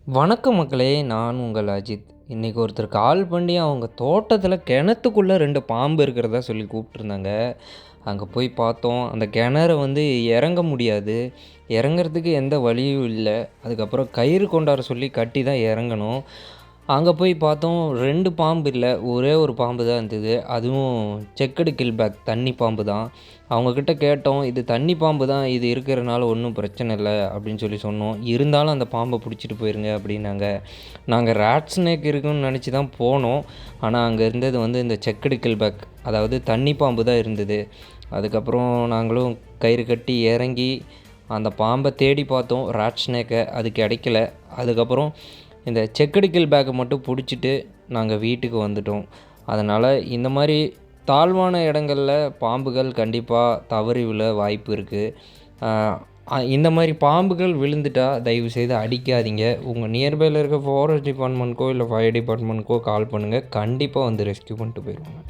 வணக்கம் மக்களே! நான் உங்கள் அஜித். இன்னைக்கு ஒருத்தர் கால் பண்ணி அவங்க தோட்டத்தில கிணத்துக்குள்ள 2 பாம்பு இருக்கிறதா சொல்லி கூப்பிட்டுருந்தாங்க. அங்க போய் பார்த்தோம். அந்த கிணற இறங்க முடியாது. இறங்குறதுக்கு எந்த வழியும் இல்ல. அதுக்கப்புறம் கயிறு கொண்டார சொல்லி கட்டி தான் இறங்கணும். அங்க போய் பார்த்தோம் 2 பாம்பு இல்ல. ஒரே ஒரு பாம்பு தான் இருந்தது. அதுவும் செக்கடு கில்பேக் தண்ணி பாம்பு தான். அவங்ககிட்ட கேட்டோம். "இது தண்ணி பாம்பு தான். இது இருக்கிறனால ஒண்ணும் பிரச்சனை இல்ல." அப்படின்னு சொல்லி சொன்னோம். "இருந்தாலும் அந்த பாம்ப புடிச்சிட்டு போயிருங்க." அப்படின்னாங்க. நாங்க ராட் ஸ்னேக் இருக்குன்னு நெனச்சு தான் போனோம். ஆனா அங்க இருந்தது இந்த செக்கடு கில்பேக் அதாவது தண்ணி பாம்பு தான் இருந்தது. அதுக்கப்புறம் நாங்களும் கயிறு கட்டி இறங்கி அந்த பாம்ப தேடி பார்த்தோம். ராட் ஸ்னேக்க அது கெடைக்கல. அதுக்கப்புறம் இந்த செக்கடு கில்பேக்க மட்டும் புடிச்சிட்டு நாங்க வீட்டுக்கு வந்துட்டோம். அதனால இந்த மாரி தாழ்வான இடங்கள்ல பாம்புகள் கண்டிப்பா தவறி விழ வாய்ப்பு இருக்கு. இந்த மாரி பாம்புகள் விழுந்துட்டா தயவுசெய்து அடிக்காதீங்க. உங்க நியர்பைல இருக்க ஃபாரஸ்ட் டிபார்ட்மெண்ட்க்கோ, இல்ல ஃபயர் டிபார்ட்மெண்ட்க்கோ கால் பண்ணுங்க. கண்டிப்பா ரெஸ்க்யூ பண்ணிட்டு போயிருவாங்க.